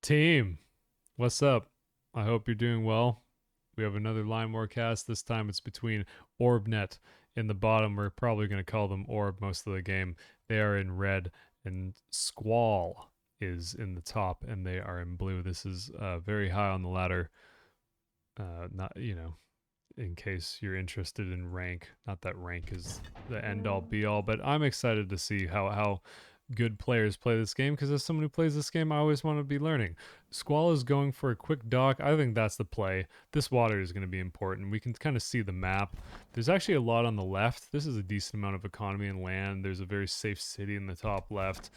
Team, what's up? I hope you're doing well. We have another Line Warcast. This time it's between Orbnet in the bottom. We're probably going to call them Orb most of the game. They are in red, and Swkoll is in the top, and they are in blue. This is very high on the ladder. Not in case you're interested in rank. Not that rank is the end all be all, but I'm excited to see how good players play this game because as someone who plays this game, I always want to be learning. Squall is going for a quick dock. I think that's the play. This water is going to be important. We can kind of see the map. There's actually a lot on the left. This is a decent amount of economy and land. There's a very safe city in the top left.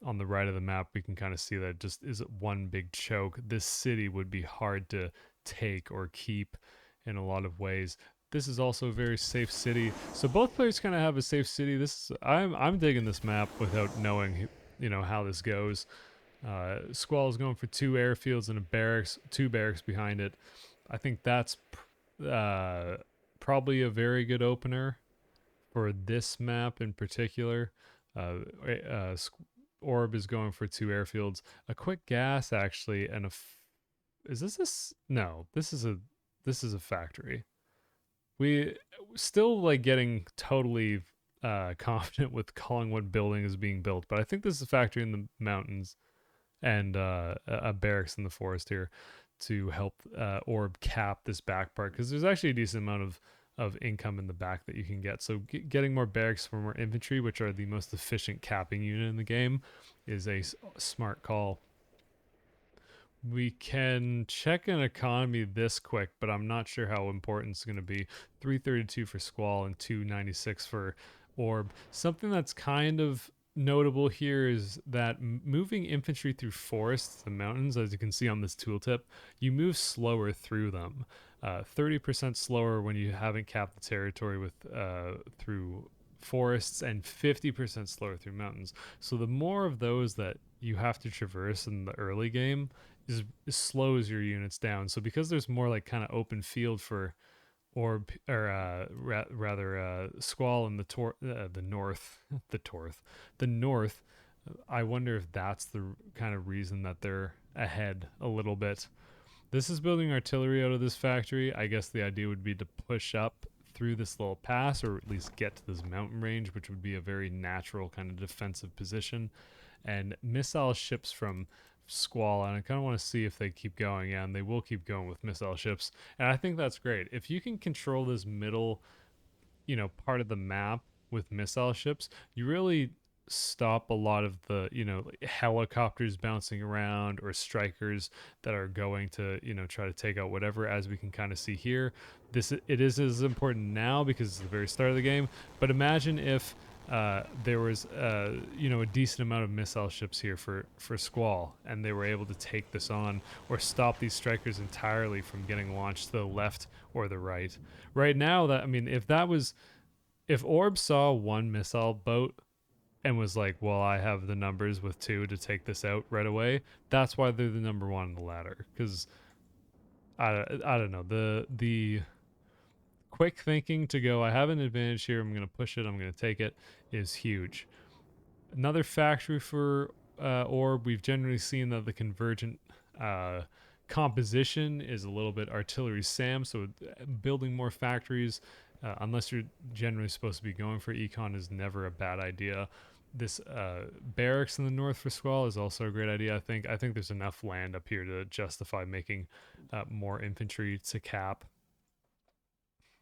On the right of the map, we can kind of see that it just is one big choke. This city would be hard to take or keep in a lot of ways. This is also a very safe city. So both players kind of have a safe city. I'm digging this map without knowing how this goes. Squall is going for two airfields and a barracks, two barracks behind it. I think that's probably a very good opener for this map in particular. Orb is going for two airfields, a quick gas actually, and is this no? This is a factory. We still like getting totally confident with calling what building is being built, but I think this is a factory in the mountains and a barracks in the forest here to help Orb cap this back part because there's actually a decent amount of income in the back that you can get. So getting more barracks for more infantry, which are the most efficient capping unit in the game, is a smart call. We can check an economy this quick, but I'm not sure how important it's going to be. 332 for Squall and 296 for Orb. Something that's kind of notable here is that moving infantry through forests and mountains, as you can see on this tooltip, you move slower through them. 30% slower when you haven't capped the territory with through forests and 50% slower through mountains. So the more of those that you have to traverse in the early game is slows your units down. So because there's more like kind of open field for Orb or rather Squall in the north, the north. I wonder if that's the kind of reason that they're ahead a little bit. This is building artillery out of this factory. I guess the idea would be to push up through this little pass or at least get to this mountain range, which would be a very natural kind of defensive position. And missile ships from Squall, and I kind of want to see if they keep going. Yeah, and they will keep going with missile ships, and I think that's great. If you can control this middle, part of the map with missile ships, you really stop a lot of the helicopters bouncing around or strikers that are going to try to take out whatever. As we can kind of see here, it is as important now because it's the very start of the game, but imagine if there was a decent amount of missile ships here for Squall, and they were able to take this on or stop these strikers entirely from getting launched to the left or the right. Right now, if Orb saw one missile boat and was like, well, I have the numbers with two to take this out right away, that's why they're the number one on the ladder. Because I don't know, the quick thinking to go, I have an advantage here, I'm going to push it, I'm going to take it, is huge. Another factory for Orb, we've generally seen that the convergent composition is a little bit artillery SAM, so building more factories, unless you're generally supposed to be going for econ, is never a bad idea. This barracks in the north for Squall is also a great idea. I think there's enough land up here to justify making more infantry to cap.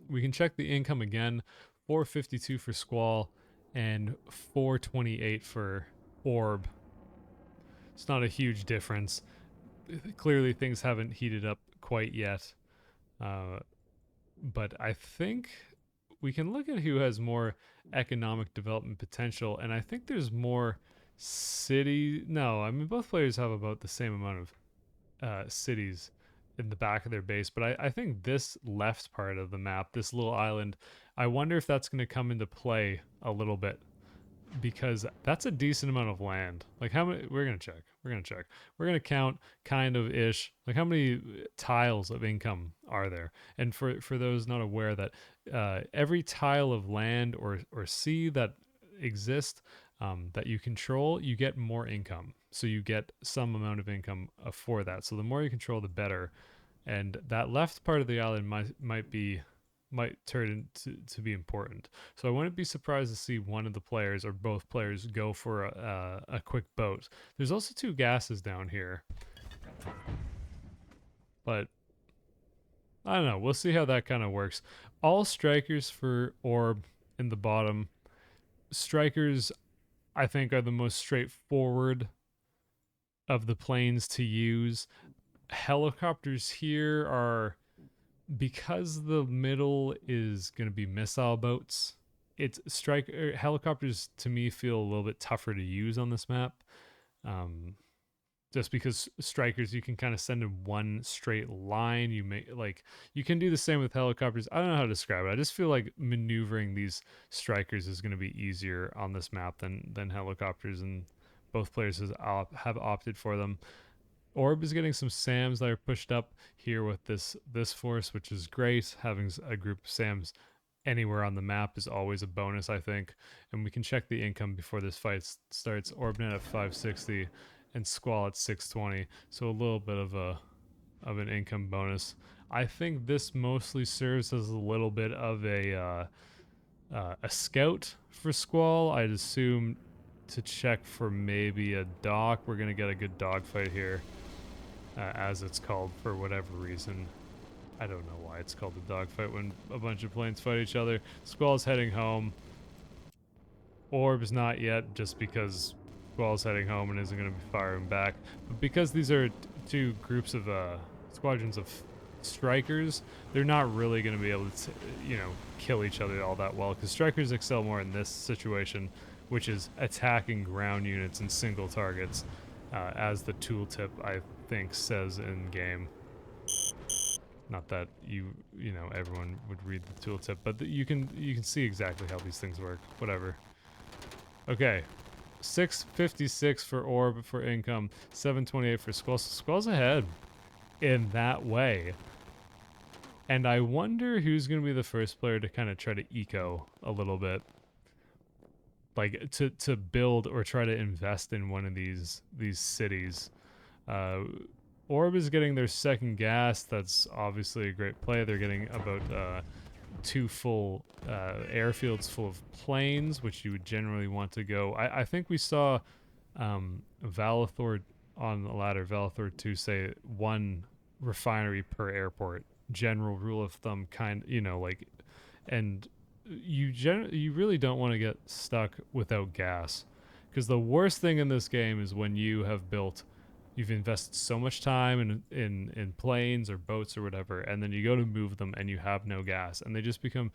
We can check the income again. 452 for Squall and 428 for Orb. It's not a huge difference. Clearly, things haven't heated up quite yet. But I think we can look at who has more economic development potential, and I think there's more city. No, I mean both players have about the same amount of cities in the back of their base, but I think this left part of the map, this little island, I wonder if that's going to come into play a little bit because that's a decent amount of land. Like how many? We're gonna check. We're gonna count kind of ish. Like how many tiles of income are there? And for those not aware that every tile of land or sea that exists that you control, you get more income. so you get some amount of income for that. So the more you control, the better. And that left part of the island might turn into to be important. So I wouldn't be surprised to see one of the players or both players go for a quick boat. There's also 2 gases down here, but I don't know. We'll see how that kind of works. All strikers for orb in the bottom. Strikers, I think, are the most straightforward of the planes to use. Helicopters here are, because the middle is going to be missile boats. It's helicopters to me feel a little bit tougher to use on this map. Just because strikers you can kind of send in one straight line. You can do the same with helicopters. I don't know how to describe it. I just feel like maneuvering these strikers is going to be easier on this map than helicopters, and both players have opted for them. Orb is getting some SAMs that are pushed up here with this force, which is great. Having a group of SAMs anywhere on the map is always a bonus, I think. And we can check the income before this fight starts. Orbnet at 560 and Swkoll at 620, so a little bit of an income bonus. I think this mostly serves as a little bit of a scout for Swkoll. I'd assume to check for maybe a dock. We're gonna get a good dogfight here, as it's called for whatever reason. I don't know why it's called a dogfight when a bunch of planes fight each other. Squall's heading home. Orb's not yet, just because Squall's heading home and isn't going to be firing back. But because these are 2 groups of squadrons of strikers, they're not really going to be able to, kill each other all that well, because strikers excel more in this situation, which is attacking ground units and single targets, as the tooltip I think says in game. Not that everyone would read the tooltip, but you can see exactly how these things work. Whatever. Okay, 656 for orb for income, 728 for Swkoll. Swkoll's ahead in that way. And I wonder who's going to be the first player to kind of try to eco a little bit. Like, to build or try to invest in one of these cities. Orb is getting their second gas. That's obviously a great play. They're getting about 2 full airfields full of planes, which you would generally want to go. I think we saw Valathor on the ladder, Valathor 2, say 1 refinery per airport. General rule of thumb, and you really don't want to get stuck without gas, because the worst thing in this game is when you've invested so much time in planes or boats or whatever, and then you go to move them and you have no gas, and they just become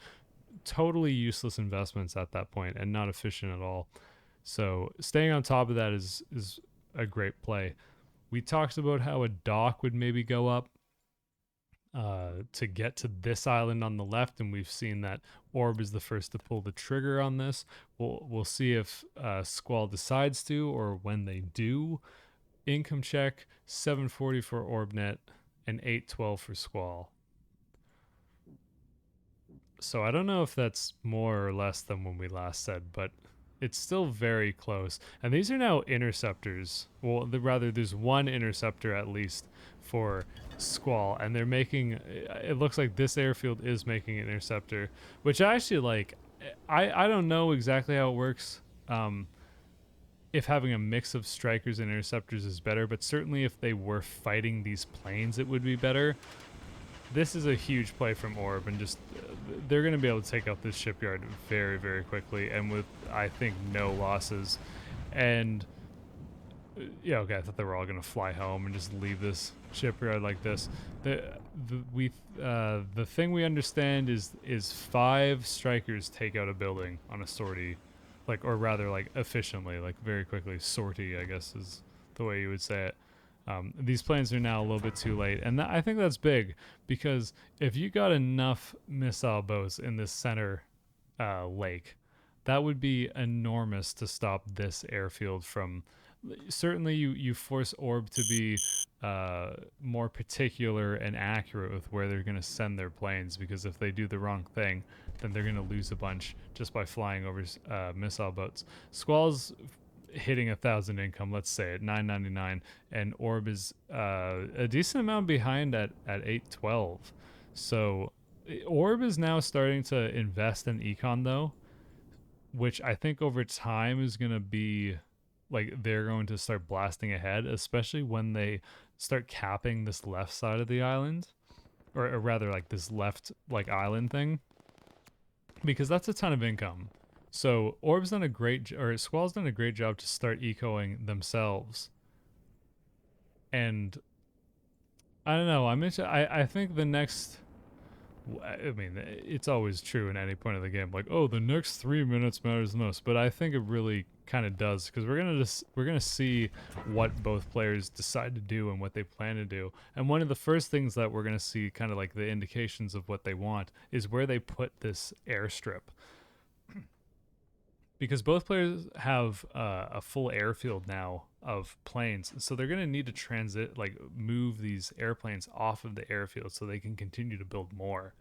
totally useless investments at that point and not efficient at all. So staying on top of that is a great play. We talked about how a dock would maybe go up to get to this island on the left, and we've seen that Orb is the first to pull the trigger on this. We'll see if Swkoll decides to, or when they do. Income check, 740 for Orbnet and 812 for Swkoll. So I don't know if that's more or less than when we last said, but it's still very close. And these are now interceptors. Well, rather, there's 1 interceptor at least for Swkoll, and they're making, it looks like this airfield is making an interceptor, which I actually like. I don't know exactly how it works. If having a mix of strikers and interceptors is better, but certainly if they were fighting these planes, it would be better. This is a huge play from Orb, and just they're going to be able to take out this shipyard very, very quickly, and with, I think, no losses. And yeah, okay, I thought they were all going to fly home and just leave this shipyard like this. The thing we understand is 5 strikers take out a building on a sortie. Or rather, efficiently, very quickly. Sortie, I guess, is the way you would say it. These planes are now a little bit too late, and I think that's big, because if you got enough missile boats in this center lake, that would be enormous to stop this airfield from. Certainly, you force Orb to be more particular and accurate with where they're going to send their planes, because if they do the wrong thing, then they're going to lose a bunch just by flying over missile boats. Squall's hitting 1,000 income, let's say at 999, and Orb is a decent amount behind at 812. So Orb is now starting to invest in econ though, which I think over time is going to be like they're going to start blasting ahead, especially when they start capping this left side of the island, or rather like this left like island thing, because that's a ton of income. So Orb's done a great, or Swkoll's done a great job to start ecoing themselves. And I don't know. I think the next. I mean, it's always true in any point of the game. Like, oh, the next 3 minutes matters the most. But I think it really kind of does, because we're gonna see what both players decide to do and what they plan to do. And one of the first things that we're gonna see, kind of like the indications of what they want, is where they put this airstrip. Because both players have a full airfield now of planes, so they're going to need to move these airplanes off of the airfield so they can continue to build more.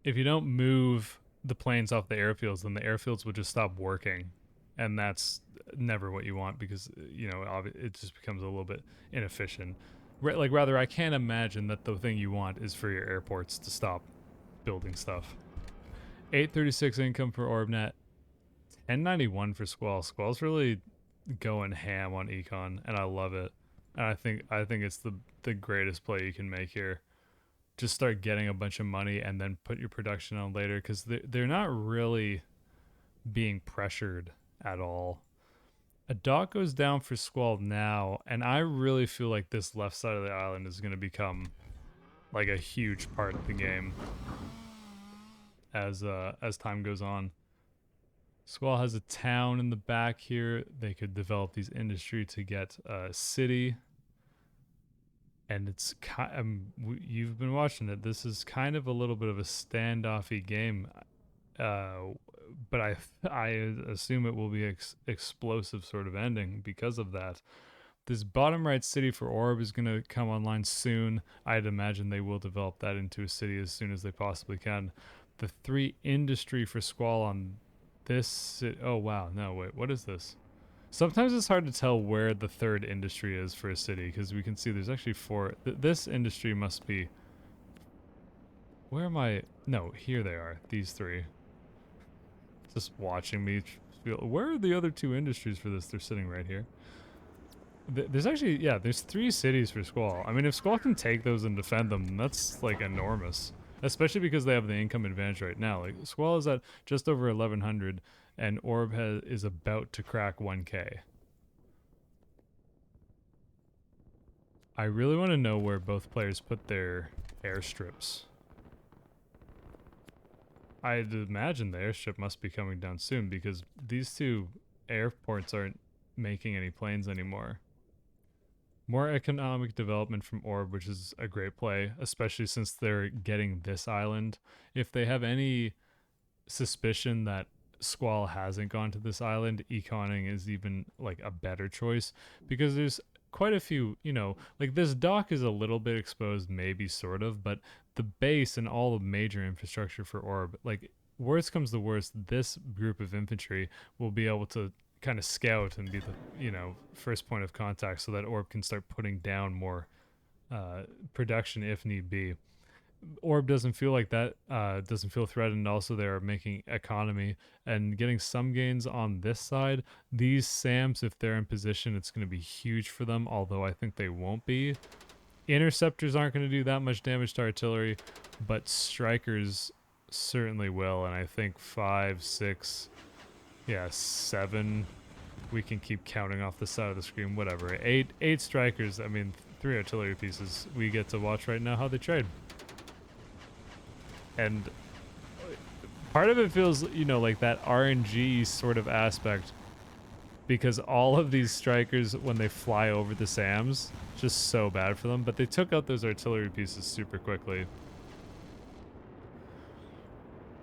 If you don't move the planes off the airfields, then the airfields will just stop working, and that's never what you want, because it just becomes a little bit inefficient. Rather, I can't imagine that the thing you want is for your airports to stop building stuff. 836 income for Orbnet, 1091 for Swkoll. Swkoll's really going ham on econ, and I love it. And I think it's the greatest play you can make here. Just start getting a bunch of money and then put your production on later, because they're not really being pressured at all. A dock goes down for Swkoll now, and I really feel like this left side of the island is going to become like a huge part of the game as time goes on. Swkoll has a town in the back here. They could develop these industry to get a city. And it's you've been watching it. This is kind of a little bit of a standoffy game, but I assume it will be explosive sort of ending because of that. This bottom right city for Orb is going to come online soon. I'd imagine they will develop that into a city as soon as they possibly can. The 3 industry for Swkoll on this. Oh wow, no wait, what is this? Sometimes it's hard to tell where the 3rd industry is for a city, because we can see there's actually 4. This industry must be. Where am I? No, here they are. These 3. Just watching me feel. Where are the other 2 industries for this? They're sitting right here. There's actually, yeah, there's 3 cities for Swkoll. I mean, if Swkoll can take those and defend them, that's like enormous. Especially because they have the income advantage right now. Like Swkoll is at just over 1,100, and Orb is about to crack 1K. I really want to know where both players put their airstrips. I'd imagine the airstrip must be coming down soon, because these 2 airports aren't making any planes anymore. More economic development from Orb, which is a great play, especially since they're getting this island. If they have any suspicion that Swkoll hasn't gone to this island, econing is even like a better choice, because there's quite a few, like this dock is a little bit exposed, maybe sort of, but the base and all the major infrastructure for Orb, like worst comes to worst, this group of infantry will be able to kind of scout and be the first point of contact, so that Orb can start putting down more production if need be. Orb doesn't feel like that, doesn't feel threatened. Also, they're making economy and getting some gains on this side. These SAMs, if they're in position, it's going to be huge for them, although I think they won't be. Interceptors aren't going to do that much damage to artillery, but strikers certainly will, and I think 5, 6, 7, we can keep counting off the side of the screen, whatever. 8 strikers, I mean 3 artillery pieces. We get to watch right now how they trade. And part of it feels, like that RNG sort of aspect, because all of these strikers, when they fly over the SAMs, just so bad for them, but they took out those artillery pieces super quickly.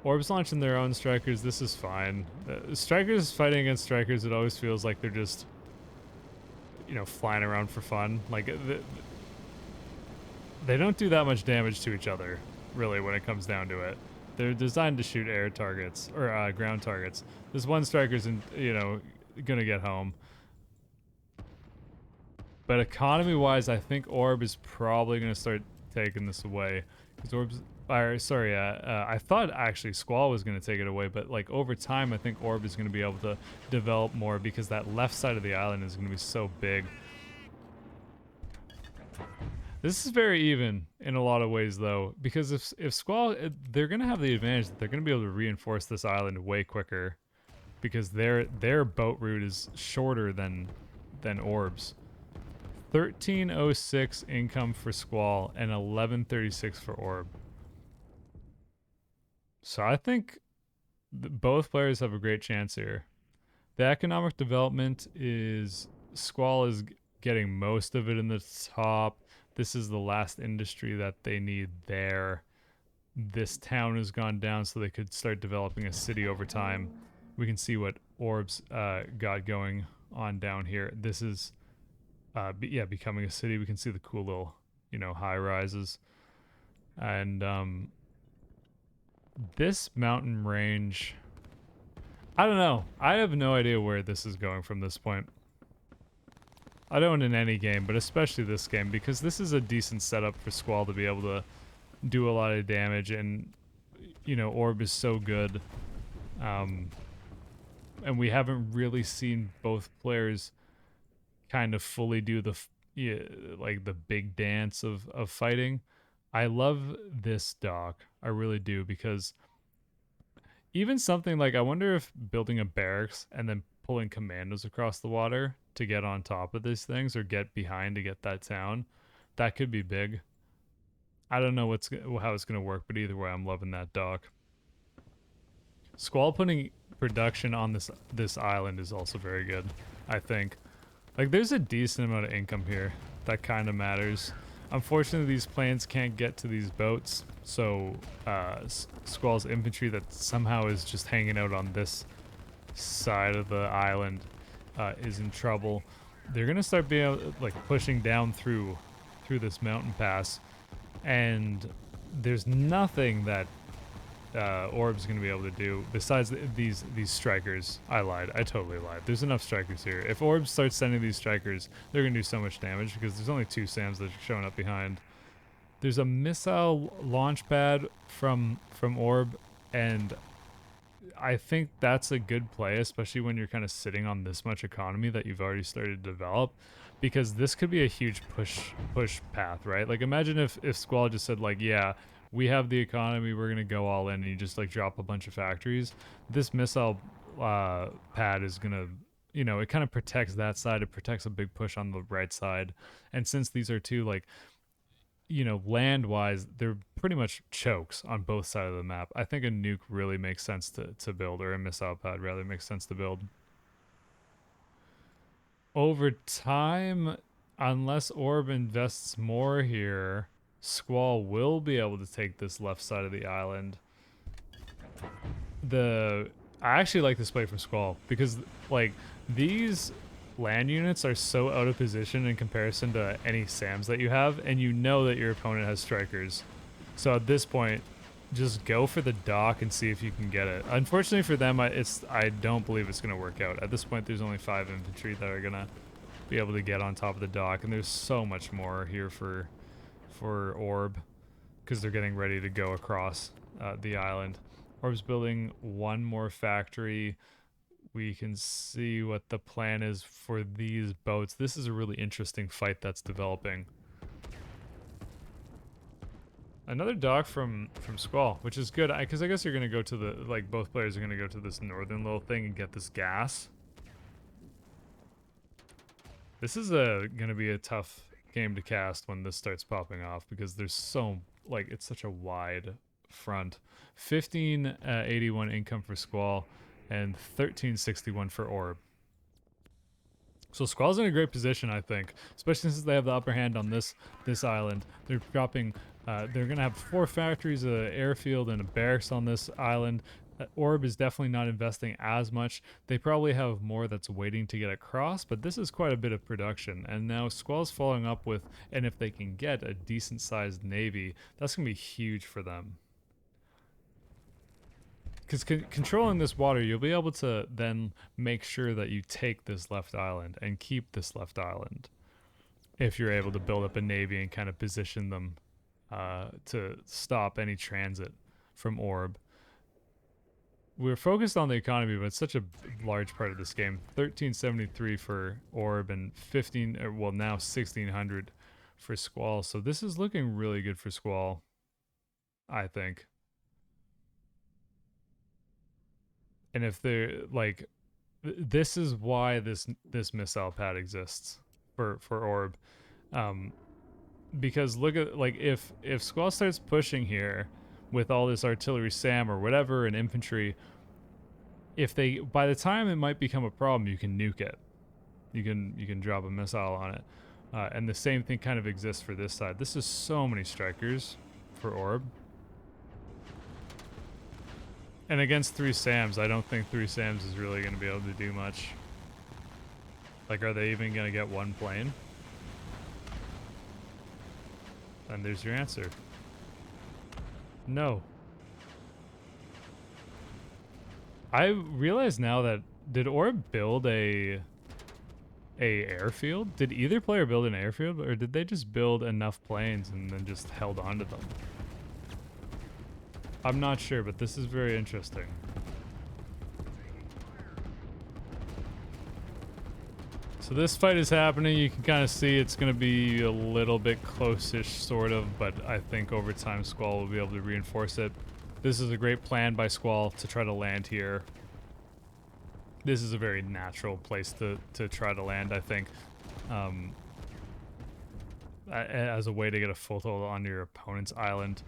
Orb's launching their own strikers. This is fine. Strikers fighting against strikers, it always feels like they're just, flying around for fun. Like, they don't do that much damage to each other, really, when it comes down to it. They're designed to shoot air targets or ground targets. This one striker's gonna get home. But economy-wise, I think Orb is probably gonna start taking this away because Orb's. I thought actually Swkoll was going to take it away, but like over time, I think Orb is going to be able to develop more because that left side of the island is going to be so big. This is very even in a lot of ways, though, because if Swkoll, they're going to have the advantage that they're going to be able to reinforce this island way quicker because their boat route is shorter than Orb's. 1306 income for Swkoll and 1136 for Orb. So I think both players have a great chance here. The economic development is Swkoll is getting most of it in the top. This is the last industry that they need there. This town has gone down so they could start developing a city over time. We can see what Orb's got going on down here. This is becoming a city. We can see the cool little high rises. And this mountain range, I don't know. I have no idea where this is going from this point. I don't in any game, but especially this game, because this is a decent setup for Swkoll to be able to do a lot of damage, and Orb is so good. And we haven't really seen both players kind of fully do the big dance of fighting. I love this dock. I really do, because even something like, I wonder if building a barracks and then pulling commandos across the water to get on top of these things or get behind to get that town, that could be big. I don't know how it's going to work, but either way, I'm loving that dock. Swkoll putting production on this island is also very good, I think. Like, there's a decent amount of income here. That kind of matters. Unfortunately, these planes can't get to these boats, so Swkoll's infantry that somehow is just hanging out on this side of the island is in trouble. They're gonna start being pushing down through this mountain pass, and there's nothing that Orb's gonna be able to do besides these strikers. I lied. I totally lied. There's enough strikers here. If Orb starts sending these strikers, they're gonna do so much damage because there's only 2 SAMs that are showing up behind. There's a missile launch pad from Orb, and I think that's a good play, especially when you're kind of sitting on this much economy that you've already started to develop, because this could be a huge push path, right? Like, imagine if Swkoll just said yeah, we have the economy, we're gonna go all in, and you just drop a bunch of factories. This missile pad is gonna, it kind of protects that side. It protects a big push on the right side, and since these are two land wise, they're pretty much chokes on both sides of the map. I think a nuke really makes sense to build, or a missile pad rather makes sense to build. Over time, unless Orb invests more here, Swkoll will be able to take this left side of the island. I actually like this play from Swkoll because these land units are so out of position in comparison to any SAMs that you have, and you know that your opponent has strikers. So at this point, just go for the dock and see if you can get it. Unfortunately for them, I don't believe it's going to work out. At this point, there's only 5 infantry that are going to be able to get on top of the dock, and there's so much more here for Orb because they're getting ready to go across the island. Orb's building 1 more factory. We can see what the plan is for these boats. This is a really interesting fight that's developing. Another dock from Swkoll, which is good, because I guess you're going to go to the, both players are going to go to this northern little thing and get this gas. This is going to be a tough game to cast when this starts popping off, because there's so, it's such a wide front. 1581 income for Swkoll and 1361 for Orb. So Swkoll's in a great position, I think, especially since they have the upper hand on this island. They're dropping, they're gonna have 4 factories, an airfield, and a barracks on this island. Orb is definitely not investing as much. They probably have more that's waiting to get across, but this is quite a bit of production. And now Swkoll's following up with, and if they can get a decent sized navy, that's gonna be huge for them. because controlling this water, you'll be able to then make sure that you take this left island and keep this left island if you're able to build up a navy and kind of position them to stop any transit from Orb. We're focused on the economy, but it's such a large part of this game. 1373 for Orb and 15, well now 1600 for Swkoll. So this is looking really good for Swkoll, I think. And if they're like, this is why this missile pad exists for Orb, because look at, like, if Swkoll starts pushing here with all this artillery SAM or whatever and infantry, if they, by the time it might become a problem, you can nuke it. You can drop a missile on it, and the same thing kind of exists for this side. This is so many strikers for Orb. And against 3 SAMs, I don't think 3 SAMs is really going to be able to do much. Like, are they even going to get one plane? And there's your answer. No. I realize now that, did Orb build a airfield? Did either player build an airfield, or did they just build enough planes and then just held on to them? I'm not sure, but this is very interesting. So this fight is happening. You can kind of see it's going to be a little bit close-ish, sort of, but I think over time Swkoll will be able to reinforce it. This is a great plan by Swkoll to try to land here. This is a very natural place to try to land, I think, as a way to get a foothold on your opponent's island.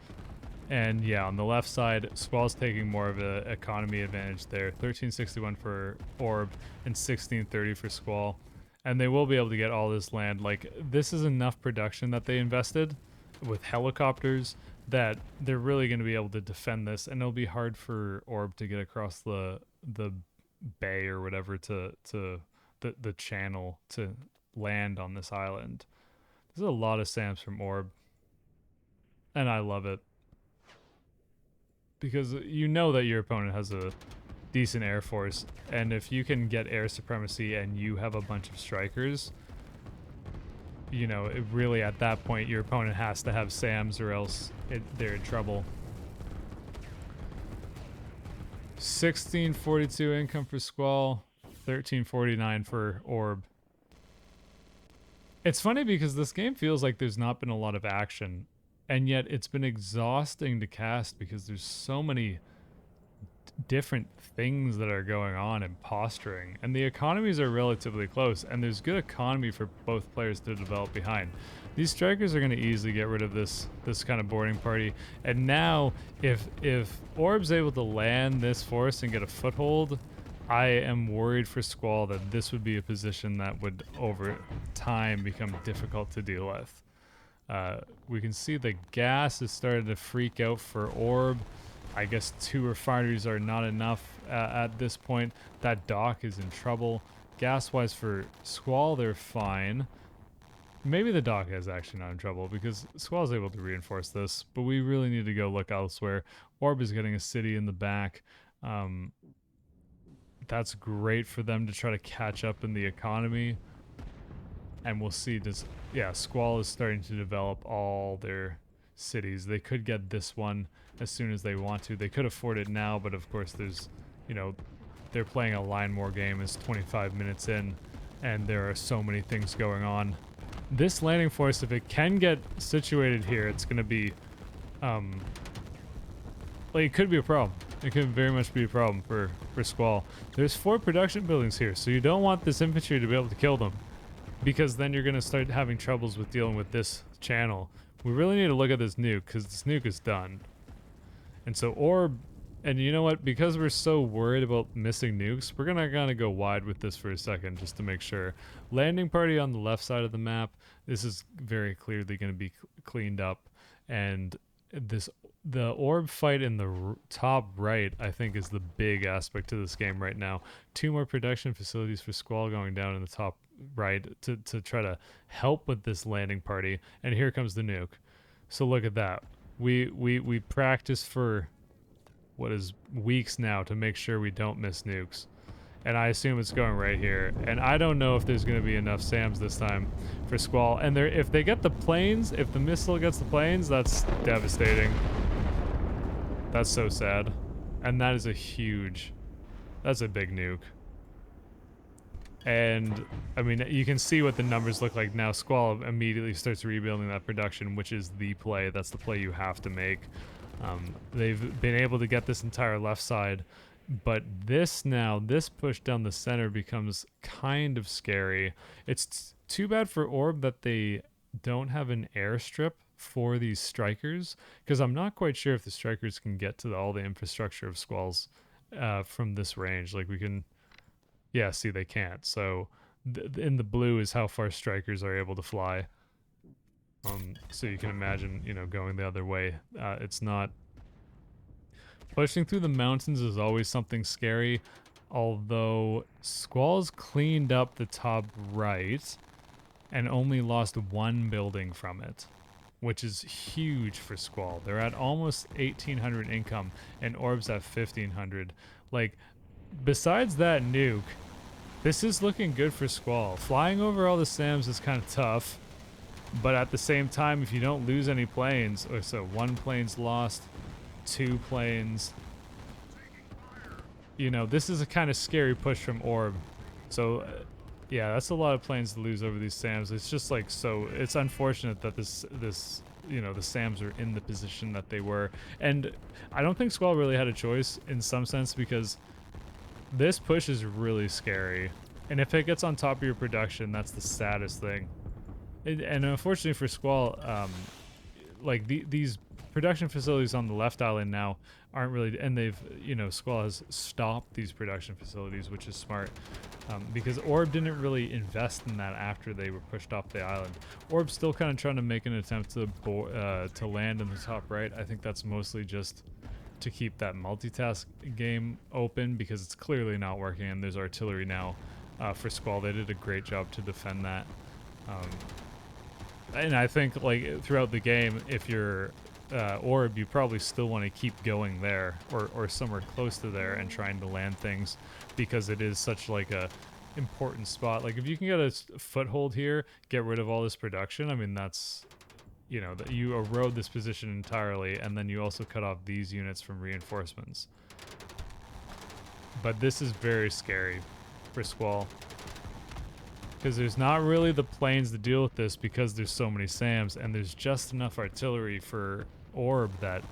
And yeah, on the left side, Swkoll's taking more of an economy advantage there. 1361 for Orb and 1630 for Swkoll. And they will be able to get all this land. Like, this is enough production that they invested with helicopters that they're really going to be able to defend this. And it'll be hard for Orb to get across the bay or whatever to the channel to land on this island. There's a lot of SAMs from Orb. And I love it. Because you know that your opponent has a decent air force, and if you can get air supremacy and you have a bunch of strikers, you know, it really at that point your opponent has to have SAMs or else they're in trouble. 1642 income for Swkoll, 1349 for Orb. It's funny because this game feels like there's not been a lot of action, and yet it's been exhausting to cast because there's so many different things that are going on and posturing, and the economies are relatively close, and there's good economy for both players to develop behind. These strikers are going to easily get rid of this kind of boarding party, and now if Orb's able to land this force and get a foothold, I am worried for Swkoll that this would be a position that would over time become difficult to deal with. We can see the gas is starting to freak out for Orb. I guess 2 refineries are not enough at this point. That dock is in trouble. Gas-wise for Swkoll, they're fine. Maybe the dock is actually not in trouble because Swkoll's able to reinforce this, but we really need to go look elsewhere. Orb is getting a city in the back. That's great for them to try to catch up in the economy. And we'll see, Swkoll is starting to develop all their cities. They could get this one as soon as they want to. They could afford it now, but of course there's, you know, they're playing a line war game. It's 25 minutes in, and there are so many things going on. This landing force, if it can get situated here, it's going to be, like, it could be a problem. It could very much be a problem for Swkoll. There's 4 production buildings here, so you don't want this infantry to be able to kill them, because then you're going to start having troubles with dealing with this channel. We really need to look at this nuke, because this nuke is done. And so Orb, and you know what, because we're so worried about missing nukes, we're going to go wide with this for a second just to make sure. Landing party on the left side of the map, this is very clearly going to be cleaned up. And the Orb fight in the top right, I think, is the big aspect to this game right now. 2 more production facilities for Swkoll going down in the top right to try to help with this landing party. And here comes the nuke. So look at that. We practice for what is weeks now to make sure we don't miss nukes. And I assume it's going right here. And I don't know if there's going to be enough SAMs this time for Swkoll. And if they get the planes, if the missile gets the planes, that's devastating. That's so sad. And that is that's a big nuke. And, I mean, you can see what the numbers look like now. Swkoll immediately starts rebuilding that production, which is the play. That's the play you have to make. They've been able to get this entire left side. But this push down the center becomes kind of scary. It's too bad for Orb that they don't have an airstrip for these strikers, because I'm not quite sure if the strikers can get to all the infrastructure of Squalls from this range. Like we can, yeah, see they can't. So in the blue is how far strikers are able to fly. So you can imagine, you know, going the other way. It's not. Pushing through the mountains is always something scary, although Squall's cleaned up the top right and only lost one building from it, which is huge for Swkoll. They're at almost 1,800 income, and Orb's at 1,500. Like, besides that nuke, this is looking good for Swkoll. Flying over all the SAMs is kind of tough, but at the same time, if you don't lose any planes, or so one plane's lost, 2 planes, you know, this is a kind of scary push from Orb. So yeah, that's a lot of planes to lose over these SAMs. It's just like, so it's unfortunate that this you know, the SAMs are in the position that they were. And I don't think Swkoll really had a choice in some sense, because this push is really scary. And if it gets on top of your production, that's the saddest thing. And unfortunately for Swkoll, like these production facilities on the left island now aren't really, and they've, you know, Swkoll has stopped these production facilities, which is smart, because Orb didn't really invest in that after they were pushed off the island. Orb's still kind of trying to make an attempt to land in the top right. I think that's mostly just to keep that multitask game open, because it's clearly not working, and there's artillery now for Swkoll. They did a great job to defend that. And I think, like, throughout the game, if you're Orb, you probably still want to keep going there, or somewhere close to there, and trying to land things, because it is such like a important spot. Like, if you can get a foothold here, get rid of all this production, I mean, that's, you know, that you erode this position entirely, and then you also cut off these units from reinforcements. But this is very scary for Swkoll, because there's not really the planes to deal with this, because there's so many SAMs, and there's just enough artillery for Orb that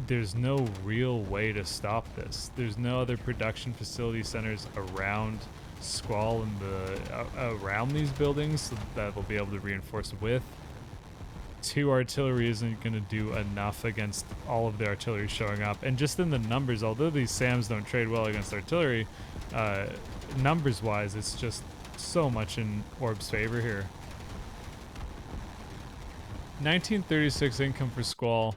there's no real way to stop this. There's no other production facility centers around Swkoll and around these buildings that they'll be able to reinforce with. 2 artillery isn't going to do enough against all of the artillery showing up. And just in the numbers, although these SAMs don't trade well against artillery, numbers-wise, it's just so much in Orb's favor here. 1936 income for Swkoll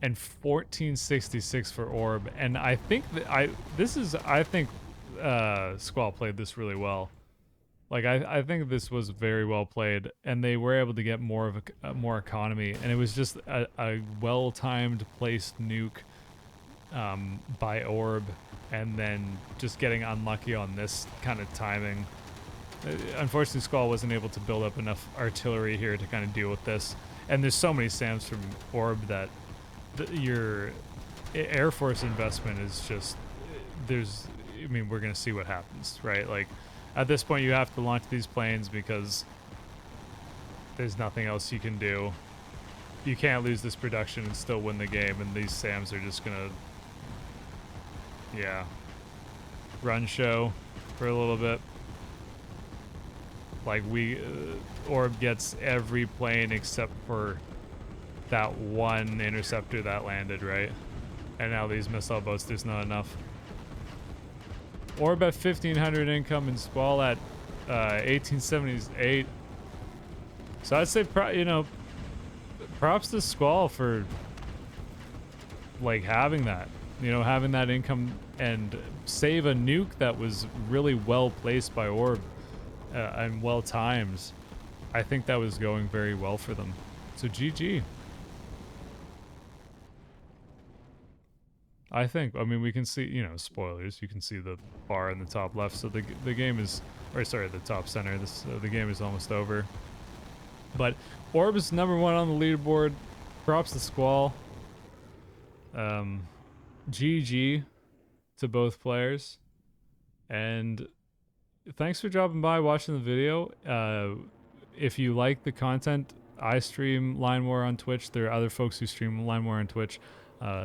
and 1466 for Orb, and I think that I think Swkoll played this really well. Like, I think this was very well played, and they were able to get more of more economy, and it was just a well-timed placed nuke by Orb, and then just getting unlucky on this kind of timing. Unfortunately, Swkoll wasn't able to build up enough artillery here to kind of deal with this. And there's so many SAMs from Orb that your Air Force investment is just, I mean, we're going to see what happens, right? Like, at this point, you have to launch these planes because there's nothing else you can do. You can't lose this production and still win the game, and these SAMs are just going to, yeah, run show for a little bit. Like, Orb gets every plane except for that one interceptor that landed, right? And now these missile boats, there's not enough. Orb at 1,500 income and Swkoll at 1878. So I'd say, you know, props to Swkoll for, like, having that. You know, having that income and save a nuke that was really well placed by Orb. And well timed. I think that was going very well for them. So GG. I think. I mean, we can see, you know, spoilers. You can see the bar in the top left. So the game is, or sorry, the top center. The game is almost over. But Orb is #1 on the leaderboard. Props to Squall. GG to both players. And thanks for dropping by, watching the video. If you like the content, I stream Line War on Twitch. There are other folks who stream Line War on Twitch.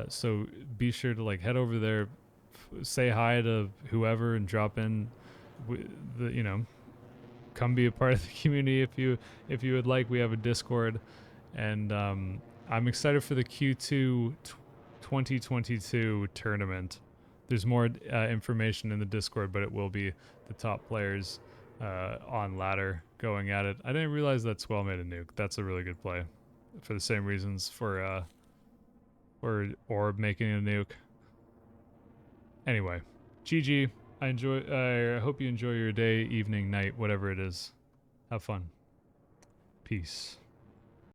So be sure to like head over there, say hi to whoever, and drop in. You know, come be a part of the community if you would like. We have a Discord, and I'm excited for the Q2 2022 tournament. There's more information in the Discord, but it will be the top players on ladder going at it. I didn't realize that Swkoll made a nuke. That's a really good play, for the same reasons for Orb making a nuke. Anyway, GG. I hope you enjoy your day, evening, night, whatever it is. Have fun. Peace.